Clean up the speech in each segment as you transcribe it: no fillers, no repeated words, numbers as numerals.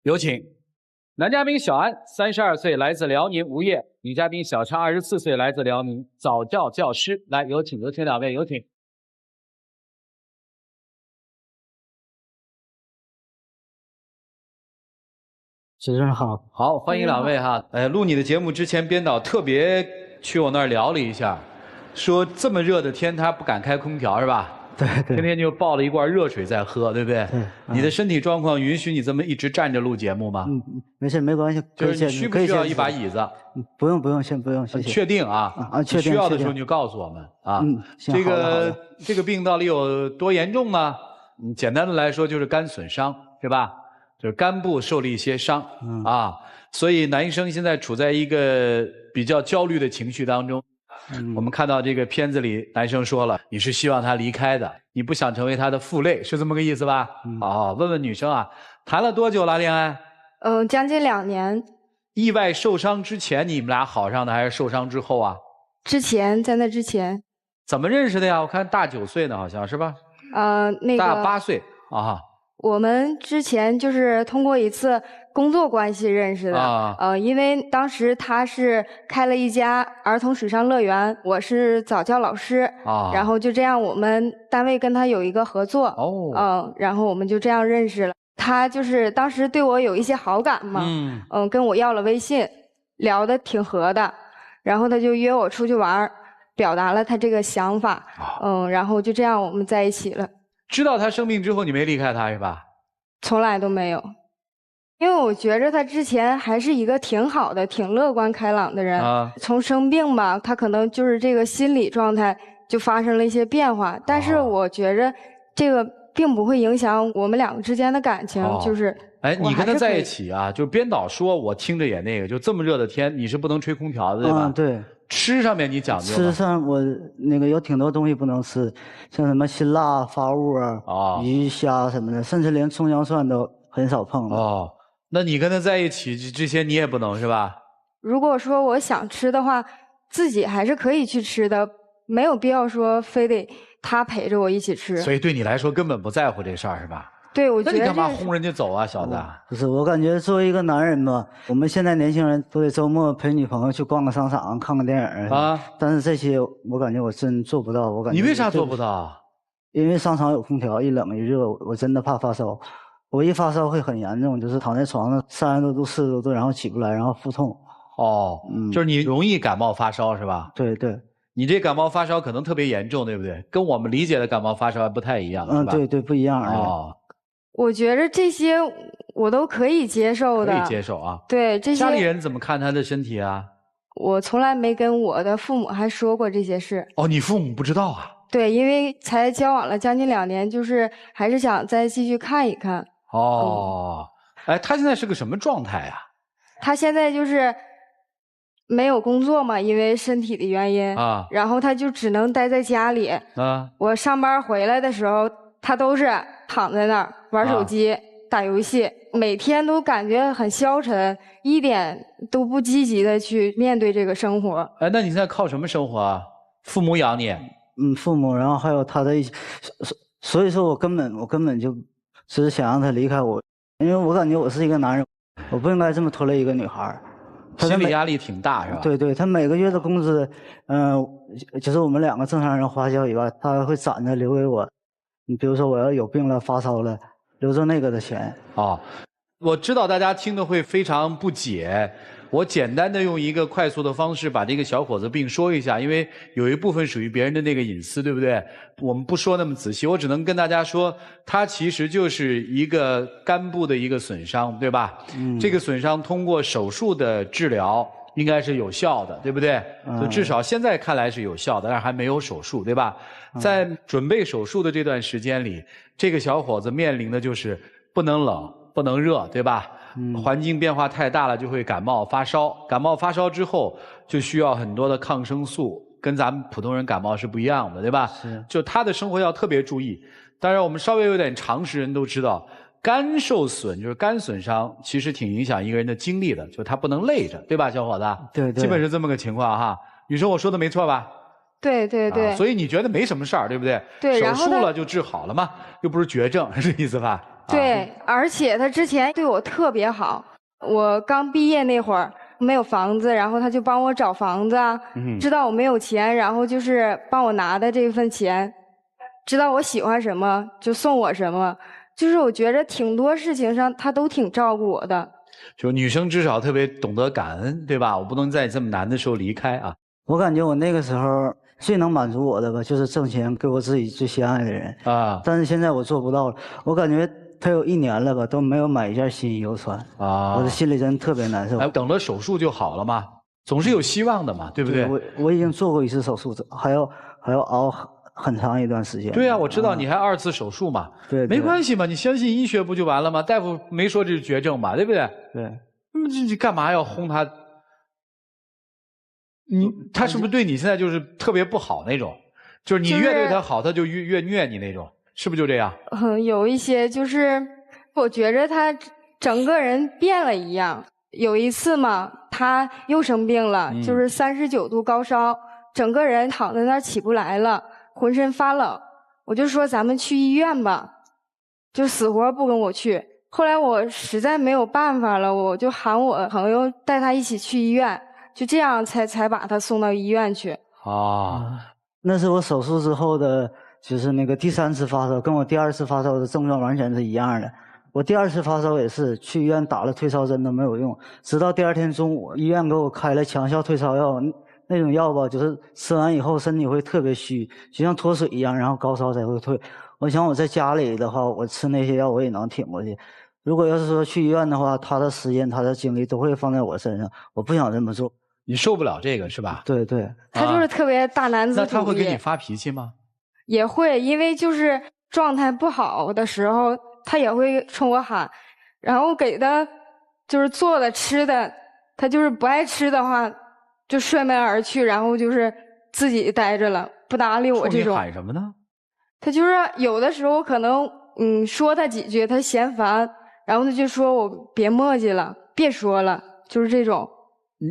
有请。男嘉宾小安，32岁，来自辽宁无业；女嘉宾小畅，24岁，来自辽宁，早教教师。来，有请两位，有请。主持人好，好，欢迎两位哈。录你的节目之前，编导特别去我那儿聊了一下，说这么热的天他不敢开空调是吧？对，天天就抱了一罐热水在喝，对不对？对。你的身体状况允许你这么一直站着录节目吗？没事，没关系。就是你需不需要一把椅子？不用，先不用，谢谢。确定啊？确定。需要的时候你就告诉我们啊。行。这个病到底有多严重呢？简单的来说就是肝损伤，对吧？就是肝部受了一些伤啊，所以男医生现在处在一个比较焦虑的情绪当中。我们看到这个片子里，男生说了，你是希望他离开的，你不想成为他的负累，是这么个意思吧？好，问问女生啊，谈了多久了恋爱？将近2年。意外受伤之前你们俩好上的，还是受伤之后啊？在那之前。怎么认识的呀？我看大9岁呢，好像是吧？大8岁啊。我们之前就是通过一次工作关系认识的，因为当时他是开了一家儿童水上乐园，我是早教老师，然后就这样我们单位跟他有一个合作，然后我们就这样认识了。他就是当时对我有一些好感嘛，跟我要了微信，聊得挺合的，然后他就约我出去玩，表达了他这个想法，然后就这样我们在一起了。知道他生病之后，你没离开他是吧？从来都没有，因为我觉着他之前还是一个挺好的、挺乐观开朗的人。从生病吧，他可能就是这个心理状态就发生了一些变化。但是我觉着这个并不会影响我们2个之间的感情，就是。你跟他在一起啊，就编导说，我听着也那个，就这么热的天，你是不能吹空调的，对吧？对。吃上面你讲究吗？吃上我有挺多东西不能吃，像什么辛辣发物鱼虾什么的，甚至连葱姜蒜都很少碰的。那你跟他在一起这些你也不能是吧？如果说我想吃的话，自己还是可以去吃的，没有必要说非得他陪着我一起吃。所以对你来说根本不在乎这事儿是吧？对，我觉得。那你干嘛轰人家走啊，小子？不是，我感觉作为一个男人吧，我们现在年轻人都得周末陪女朋友去逛个商场、看个电影但是这些我感觉我真做不到。你为啥做不到？因为商场有空调，一冷一热，我真的怕发烧。我一发烧会很严重，就是躺在床上30多度、40多度，然后起不来，然后腹痛。就是你容易感冒发烧是吧？对。你这感冒发烧可能特别严重，对不对？跟我们理解的感冒发烧还不太一样，是吧？对，不一样。我觉着这些我都可以接受的。可以接受啊。对，这些。家里人怎么看他的身体啊？我从来没跟我的父母还说过这些事。你父母不知道啊？对，因为才交往了将近2年，就是还是想再继续看一看。他现在是个什么状态啊？他现在就是没有工作嘛，因为身体的原因然后他就只能待在家里我上班回来的时候，他都是躺在那儿玩手机、打游戏，每天都感觉很消沉，一点都不积极的去面对这个生活。那你现在靠什么生活啊？父母养你？父母，然后还有他的一些，所以说我根本就只是想让他离开我，因为我感觉我是一个男人，我不应该这么拖累一个女孩。心理压力挺大是吧？对，他每个月的工资，就是我们2个正常人花销以外，他会攒着留给我。你比如说我要有病了发烧了，留着那个的钱。我知道大家听的会非常不解，我简单的用一个快速的方式把这个小伙子病说一下，因为有一部分属于别人的那个隐私，对不对？我们不说那么仔细，我只能跟大家说，他其实就是一个肝部的一个损伤，对吧？这个损伤通过手术的治疗应该是有效的，对不对？就至少现在看来是有效的，但是还没有手术，对吧？在准备手术的这段时间里，这个小伙子面临的就是不能冷不能热，对吧？环境变化太大了就会感冒发烧，感冒发烧之后就需要很多的抗生素，跟咱们普通人感冒是不一样的，对吧？就他的生活要特别注意。当然我们稍微有点常识人都知道，肝受损就是肝损伤，其实挺影响一个人的精力的，就他不能累着，对吧，小伙子？对，基本是这么个情况哈。女生，我说的没错吧？对，所以你觉得没什么事儿，对不对？对，手术了就治好了嘛，又不是绝症，是这意思吧？对，而且他之前对我特别好。我刚毕业那会儿没有房子，然后他就帮我找房子啊，知道我没有钱，然后就是帮我拿的这份钱，知道我喜欢什么就送我什么，就是我觉着挺多事情上他都挺照顾我的。就女生至少特别懂得感恩，对吧？我不能在这么难的时候离开啊。我感觉我那个时候最能满足我的吧，就是挣钱给我自己最心爱的人啊。但是现在我做不到了，我感觉他有1年了吧，都没有买一件新衣服穿啊，我的心里真特别难受。哎，等了手术就好了嘛，总是有希望的嘛，对不对？我已经做过1次手术，还要熬很长一段时间。对啊，我知道你还2次手术嘛，对，没关系嘛，你相信医学不就完了吗？大夫没说这是绝症嘛，对不对？对，你干嘛要轰他？他是不是对你现在就是特别不好那种？就是你越对他好，他就越虐你那种，是不是就这样？有一些就是我觉着他整个人变了一样。有一次嘛，他又生病了，就是39度高烧，整个人躺在那儿起不来了，浑身发冷。我就说咱们去医院吧，就死活不跟我去。后来我实在没有办法了，我就喊我朋友带他一起去医院。就这样才把他送到医院去啊。那是我手术之后的，就是那个第3次发烧，跟我第2次发烧的症状完全是一样的。我第2次发烧也是去医院打了退烧针都没有用，直到第2天中午，医院给我开了强效退烧药，那种药吧，就是吃完以后身体会特别虚，就像脱水一样，然后高烧才会退。我想我在家里的话，我吃那些药我也能挺过去。如果要是说去医院的话，他的时间他的精力都会放在我身上，我不想这么做。你受不了这个是吧？对对，他就是特别大男子主义。那他会给你发脾气吗？也会，因为就是状态不好的时候，他也会冲我喊，然后给他就是做的吃的，他就是不爱吃的话，就摔门而去，然后就是自己待着了，不搭理我这种。冲你喊什么呢？他就是有的时候可能说他几句，他嫌烦，然后他就说我别磨叽了，别说了，就是这种。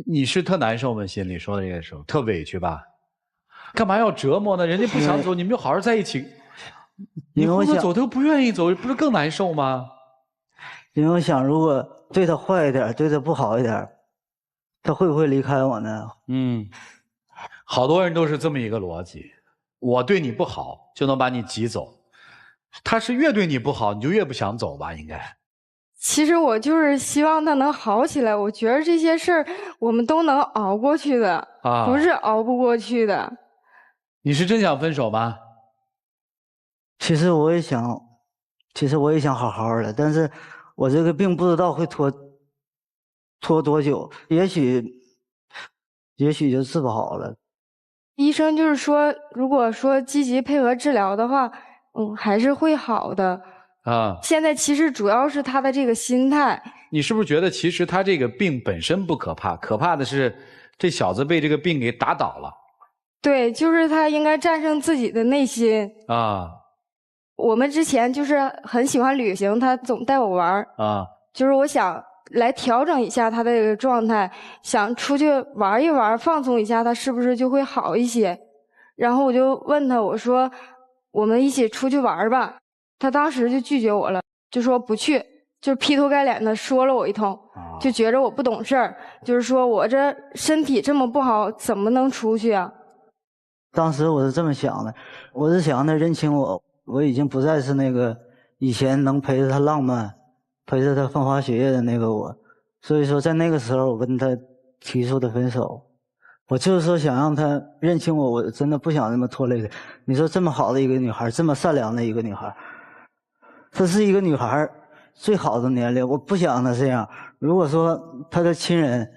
你是特难受吗？心里说的这个时候特委屈吧？干嘛要折磨呢？人家不想走，你们就好好在一起。你或者走，他又不愿意走，不是更难受吗？因为我想，如果对他坏一点，对他不好一点，他会不会离开我呢？好多人都是这么一个逻辑：我对你不好，就能把你挤走。他是越对你不好，你就越不想走吧？应该。其实我就是希望他能好起来，我觉得这些事儿我们都能熬过去的，不是熬不过去的。你是真想分手吗？其实我也想好好的，但是我这个病不知道会拖多久，也许就治不好了。医生就是说，如果说积极配合治疗的话，还是会好的。现在其实主要是他的这个心态。你是不是觉得其实他这个病本身不可怕，可怕的是这小子被这个病给打倒了？对，就是他应该战胜自己的内心啊。我们之前就是很喜欢旅行，他总带我玩啊。就是我想来调整一下他的这个状态，想出去玩一玩，放松一下，他是不是就会好一些？然后我就问他，我说我们一起出去玩吧。他当时就拒绝我了，就说不去，就劈头盖脸的说了我一通，就觉着我不懂事儿，就是说我这身体这么不好，怎么能出去啊？当时我是这么想的，我是想让他认清我已经不再是那个以前能陪着他浪漫、陪着他风花雪月的那个我，所以说在那个时候我跟他提出的分手。我就是说想让他认清我真的不想那么拖累他。你说这么好的一个女孩，这么善良的一个女孩，她是一个女孩最好的年龄，我不想让她这样。如果说她的亲人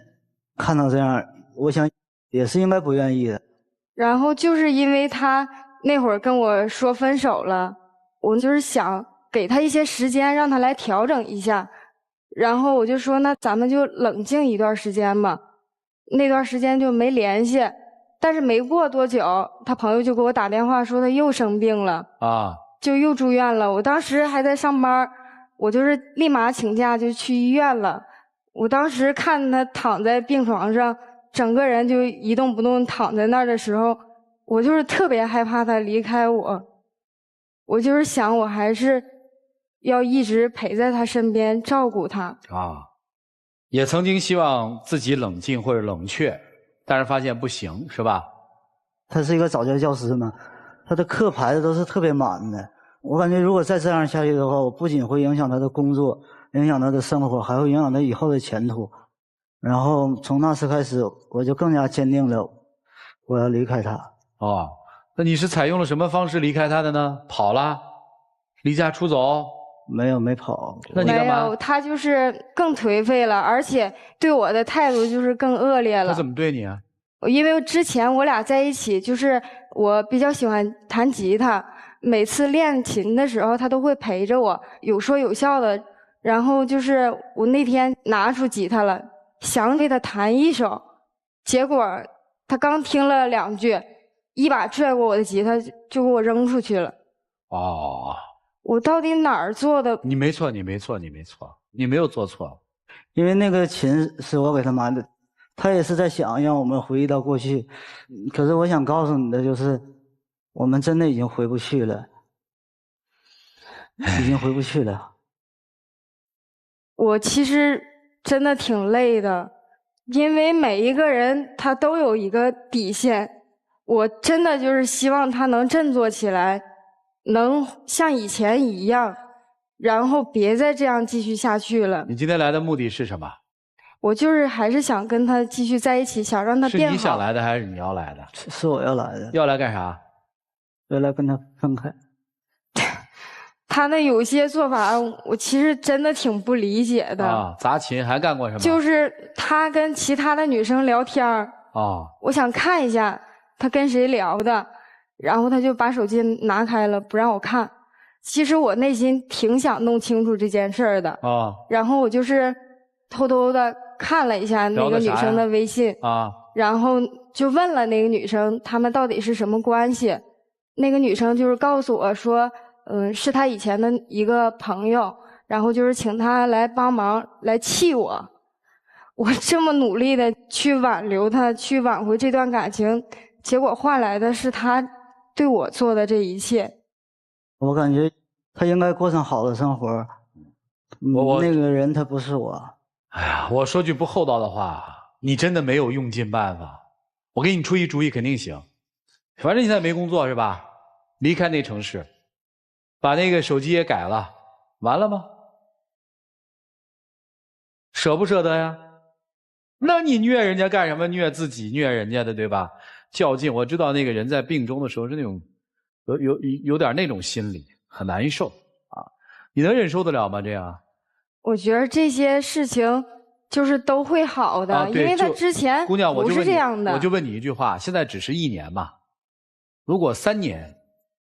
看到这样，我想也是应该不愿意的。然后就是因为他那会儿跟我说分手了，我就是想给他一些时间，让他来调整一下。然后我就说那咱们就冷静一段时间吧。那段时间就没联系，但是没过多久，他朋友就给我打电话说他又生病了就又住院了。我当时还在上班，我就是立马请假就去医院了。我当时看他躺在病床上，整个人就一动不动躺在那儿的时候，我就是特别害怕他离开我。我就是想我还是要一直陪在他身边照顾他。也曾经希望自己冷静或者冷却，但是发现不行，是吧？他是一个早教教师嘛，他的课排的都是特别满的。我感觉如果再这样下去的话，我不仅会影响他的工作，影响他的生活，还会影响他以后的前途。然后从那时开始，我就更加坚定了我要离开他。那你是采用了什么方式离开他的呢？跑了？离家出走？没有，没跑。那你干嘛？没有，他就是更颓废了，而且对我的态度就是更恶劣了。他怎么对你啊？因为之前我俩在一起，就是我比较喜欢弹吉他，每次练琴的时候他都会陪着我，有说有笑的。然后就是我那天拿出吉他了，想给他弹一首，结果他刚听了2句，一把拽过我的吉他就给我扔出去了。我到底哪儿做的？你没错，你没错，你没错，你没有做错。因为那个琴是我给他买的，他也是在想让我们回忆到过去。可是我想告诉你的就是，我们真的已经回不去了，已经回不去了。我其实真的挺累的，因为每一个人他都有一个底线。我真的就是希望他能振作起来，能像以前一样，然后别再这样继续下去了。你今天来的目的是什么？我就是还是想跟他继续在一起，想让他变好。是你想来的还是你要来的？是我要来的。要来干啥？要来跟他分开。他那有些做法，我其实真的挺不理解的。砸琴还干过什么？就是他跟其他的女生聊天我想看一下他跟谁聊的，然后他就把手机拿开了，不让我看。其实我内心挺想弄清楚这件事儿的。然后我就是偷偷的看了一下那个女生的微信然后就问了那个女生他们到底是什么关系。那个女生就是告诉我说是他以前的一个朋友，然后就是请他来帮忙来气我。我这么努力的去挽留他，去挽回这段感情，结果换来的是他对我做的这一切。我感觉他应该过上好的生活。那个人他不是我。哎呀，我说句不厚道的话，你真的没有用尽办法。我给你出一主意肯定行。反正你现在没工作是吧？离开那城市，把那个手机也改了，完了吗？舍不舍得呀？那你虐人家干什么？虐自己，虐人家的，对吧？较劲。我知道那个人在病中的时候是那种有点那种心理，很难受你能忍受得了吗？这样？我觉得这些事情就是都会好的，因为他之前姑娘不是这样的。我就问你一句话，现在只是1年嘛，如果3年、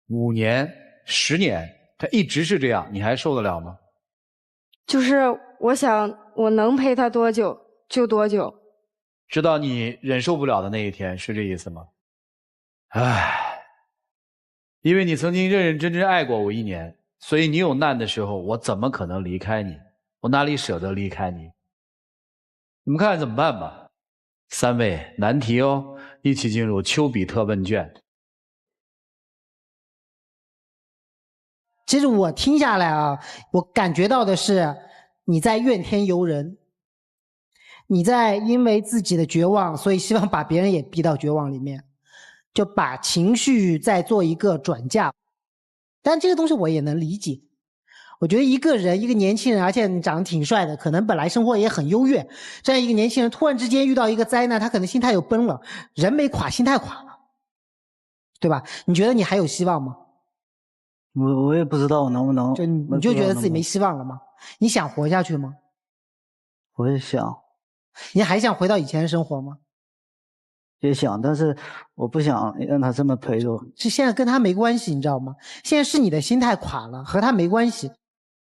5年、10年，他一直是这样，你还受得了吗？就是我想我能陪他多久就多久，直到你忍受不了的那一天，是这意思吗？唉，因为你曾经认认真真爱过我1年，所以你有难的时候，我怎么可能离开你？我哪里舍得离开你？你们看看怎么办吧。3位难题哦，一起进入丘比特问卷。其实我听下来我感觉到的是你在怨天尤人，你在因为自己的绝望，所以希望把别人也逼到绝望里面，就把情绪再做一个转嫁。但这个东西我也能理解。我觉得一个人，一个年轻人，而且你长得挺帅的，可能本来生活也很优越，这样一个年轻人突然之间遇到一个灾难，他可能心态又崩了，人没垮，心态垮了，对吧？你觉得你还有希望吗？我也不知道能不能。你就觉得自己没希望了吗？你想活下去吗？我也想。你还想回到以前的生活吗？也想，但是我不想让他这么陪着我。现在跟他没关系，你知道吗？现在是你的心态垮了，和他没关系。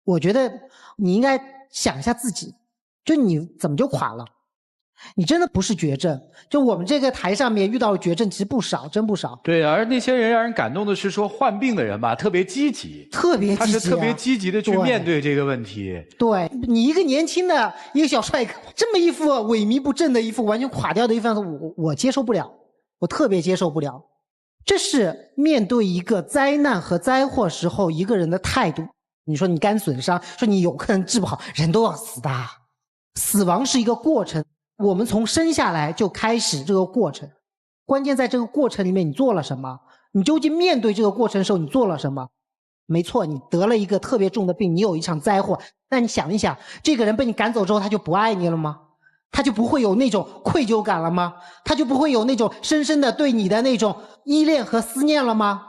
我觉得你应该想一下自己，就你怎么就垮了？你真的不是绝症，就我们这个台上面遇到的绝症其实不少，真不少。对，而那些人让人感动的是说患病的人吧，特别积极，特别积极，他是特别积极的去面对这个问题。对，你一个年轻的一个小帅哥，这么一副萎靡不振的一副完全垮掉的一副样子，我接受不了，我特别接受不了。这是面对一个灾难和灾祸时候一个人的态度。你说你肝损伤，说你有可能治不好，人都要死的。死亡是一个过程，我们从生下来就开始这个过程，关键在这个过程里面你做了什么，你究竟面对这个过程的时候你做了什么。没错，你得了一个特别重的病，你有一场灾祸，那你想一想，这个人被你赶走之后他就不爱你了吗？他就不会有那种愧疚感了吗？他就不会有那种深深的对你的那种依恋和思念了吗？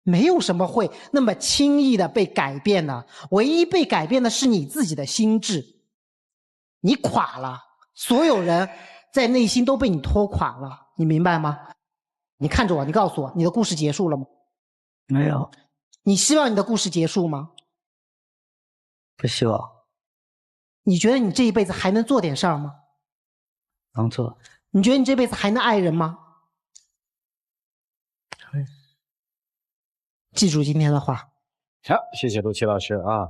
没有什么会那么轻易的被改变的，唯一被改变的是你自己的心智。你垮了，所有人在内心都被你拖垮了，你明白吗？你看着我，你告诉我，你的故事结束了吗？没有。你希望你的故事结束吗？不希望。你觉得你这一辈子还能做点事儿吗？能做。你觉得你这辈子还能爱人吗？记住今天的话。好，谢谢陆琪老师啊。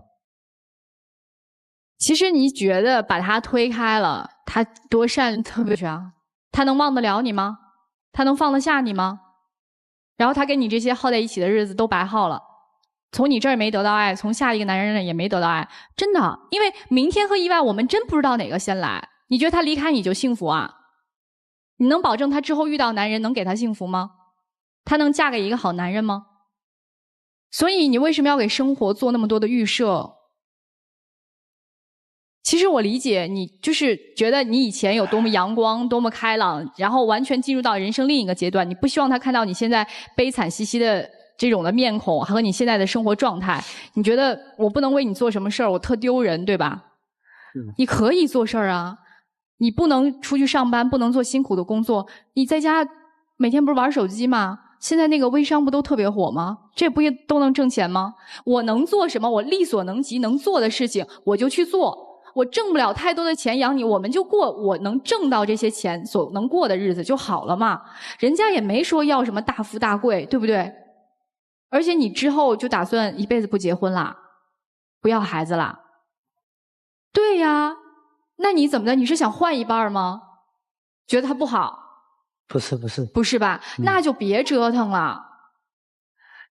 其实你觉得把他推开了，他多善特别啊，他能忘得了你吗？他能放得下你吗？然后他跟你这些耗在一起的日子都白耗了。从你这儿没得到爱，从下一个男人那也没得到爱，真的，因为明天和意外我们真不知道哪个先来。你觉得他离开你就幸福啊？你能保证他之后遇到男人能给他幸福吗？他能嫁给一个好男人吗？所以你为什么要给生活做那么多的预设？其实我理解你，就是觉得你以前有多么阳光，多么开朗，然后完全进入到人生另一个阶段，你不希望他看到你现在悲惨兮兮的这种的面孔和你现在的生活状态，你觉得我不能为你做什么事儿，我特丢人，对吧？你可以做事儿啊，你不能出去上班，不能做辛苦的工作，你在家每天不是玩手机吗？现在那个微商不都特别火吗？这不也都能挣钱吗？我能做什么？我力所能及能做的事情我就去做。我挣不了太多的钱养你，我们就过我能挣到这些钱所能过的日子就好了嘛。人家也没说要什么大富大贵，对不对？而且你之后就打算一辈子不结婚啦，不要孩子啦？对呀，那你怎么的？你是想换一半吗？觉得他不好？不是不是。不是吧？那就别折腾了。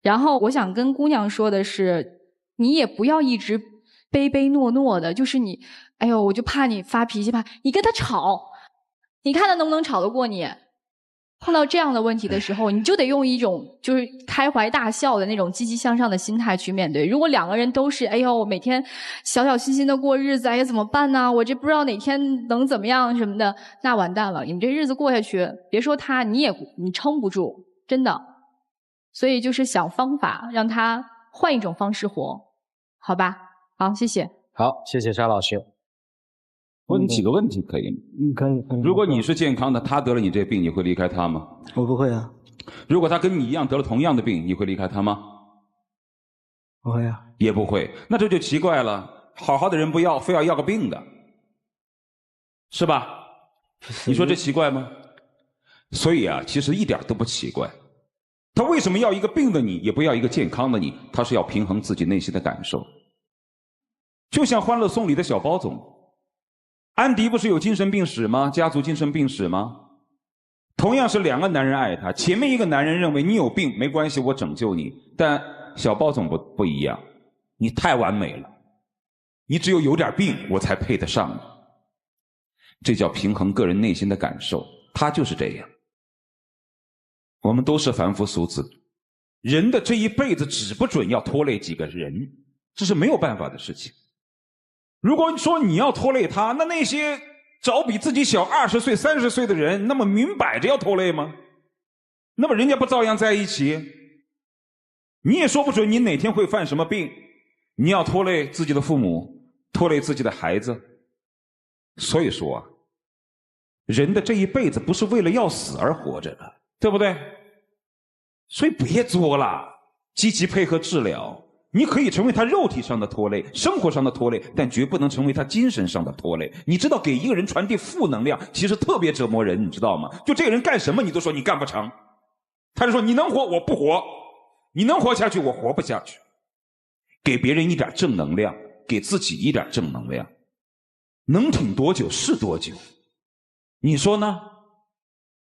然后我想跟姑娘说的是，你也不要一直唯唯诺诺的，就是你，哎呦，我就怕你发脾气，怕你跟他吵，你看他能不能吵得过你？碰到这样的问题的时候，你就得用一种就是开怀大笑的那种积极向上的心态去面对。如果两个人都是哎呦每天小小心心的过日子，哎呀怎么办呢？我这不知道哪天能怎么样什么的，那完蛋了，你这日子过下去，别说他，你撑不住，真的。所以就是想方法让他换一种方式活，好吧？好，谢谢。好，谢谢沙老师。问几个问题可以吗？可以。如果你是健康的，他得了你这病，你会离开他吗？我不会啊。如果他跟你一样得了同样的病，你会离开他吗？不会啊。也不会。那这就奇怪了，好好的人不要，非要要个病的，是吧？你说这奇怪吗？所以啊，其实一点都不奇怪。他为什么要一个病的你，也不要一个健康的你？他是要平衡自己内心的感受。就像《欢乐颂》里的小包总，安迪不是有精神病史吗？家族精神病史吗？同样是两个男人爱他，前面一个男人认为你有病没关系，我拯救你，但小包总不一样，你太完美了，你只有点病我才配得上你。这叫平衡个人内心的感受，他就是这样。我们都是凡夫俗子，人的这一辈子只不准要拖累几个人，这是没有办法的事情。如果说你要拖累他，那些找比自己小20岁、30岁的人，那么明摆着要拖累吗？那么人家不照样在一起？你也说不准你哪天会犯什么病，你要拖累自己的父母，拖累自己的孩子。所以说啊，人的这一辈子不是为了要死而活着的，对不对？所以别作了，积极配合治疗。你可以成为他肉体上的拖累，生活上的拖累，但绝不能成为他精神上的拖累。你知道给一个人传递负能量其实特别折磨人，你知道吗？就这个人干什么你都说你干不成，他就说你能活我不活，你能活下去我活不下去。给别人一点正能量，给自己一点正能量，能挺多久是多久，你说呢？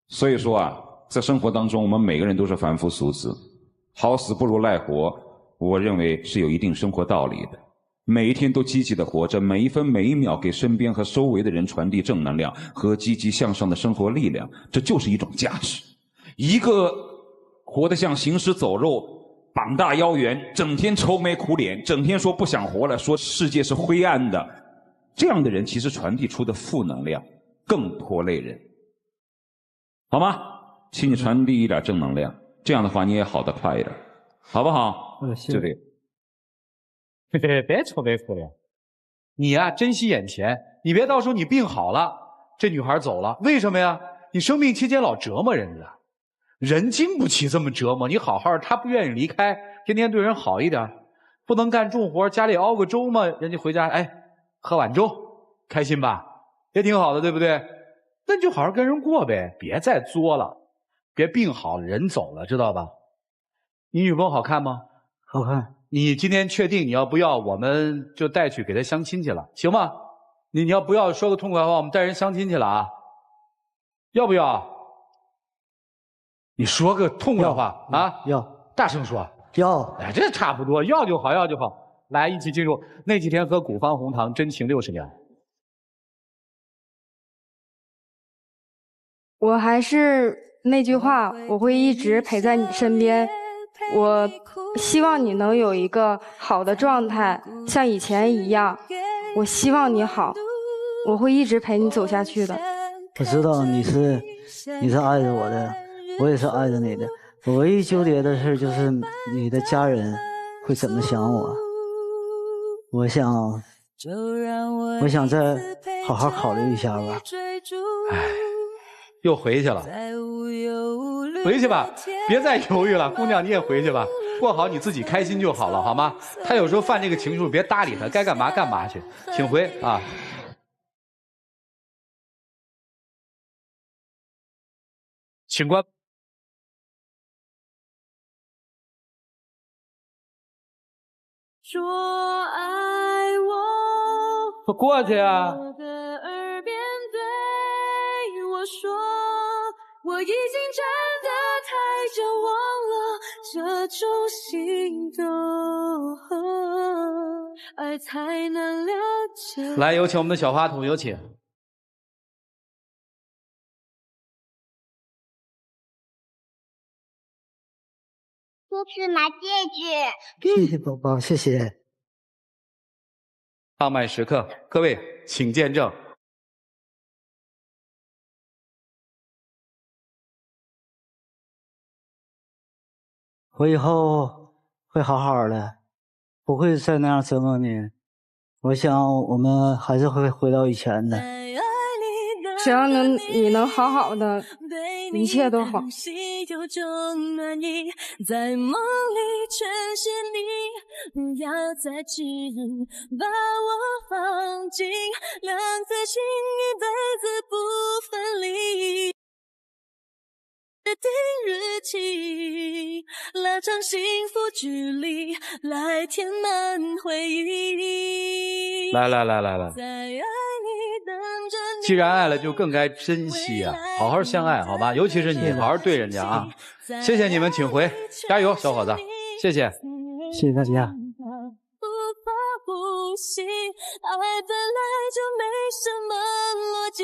所以说啊，在生活当中我们每个人都是凡夫俗子，好死不如赖活。我认为是有一定生活道理的。每一天都积极的活着，每一分每一秒给身边和周围的人传递正能量和积极向上的生活力量，这就是一种价值。一个活得像行尸走肉、膀大腰圆、整天愁眉苦脸、整天说不想活了、说世界是灰暗的，这样的人其实传递出的负能量更拖累人。好吗？请你传递一点正能量，这样的话你也好得快一点，好不好？谢就这个。别愁眉苦脸，你呀、珍惜眼前，你别到时候你病好了，这女孩走了，为什么呀？你生病期间老折磨人家，人经不起这么折磨。你好好的，她不愿意离开，天天对人好一点，不能干重活，家里熬个粥嘛，人家回家哎喝碗粥，开心吧？也挺好的，对不对？那你就好好跟人过呗，别再作了，别病好了人走了，知道吧？你女朋友好看吗？好看。你今天确定你要不要，我们就带去给她相亲去了，行吗？你要不要说个痛快话，我们带人相亲去了啊？要不要？你说个痛快话啊！要，大声说。要。哎，这差不多，要就好，要就好。来，一起进入那几天喝古方红糖，真情60年。我还是那句话，我会一直陪在你身边。我希望你能有一个好的状态，像以前一样。我希望你好，我会一直陪你走下去的。我知道你是爱着我的，我也是爱着你的。我唯一纠结的事就是你的家人会怎么想我。我想再好好考虑一下吧。哎，又回去了。回去吧，别再犹豫了，姑娘你也回去吧，过好你自己开心就好了，好吗？他有时候犯这个情绪，别搭理他，该干嘛干嘛去，请回啊。请关。说爱我，过去啊。我的耳边对我说，我已经真的太久忘了这种心动，爱才能了解。来，有请我们的小花筒，有请。这次买戒指。谢谢宝宝，谢谢。浪漫时刻，各位请见证。我以后会好好的，不会再那样折磨你。我想我们还是会回到以前的。只要你能好好的，一切都好。有种暖意在梦里全是你，不要再质疑，把我放进两颗心，一辈子不分离。约定日期，拉长幸福距离，来填满回忆。来，在爱里等着你。既然爱了，就更该珍惜啊！好好相爱，好吧？尤其是你，好好对人家啊！谢谢你们，请回，加油，小伙子，谢谢，谢谢大家。无法呼吸，爱本来就没什么逻辑。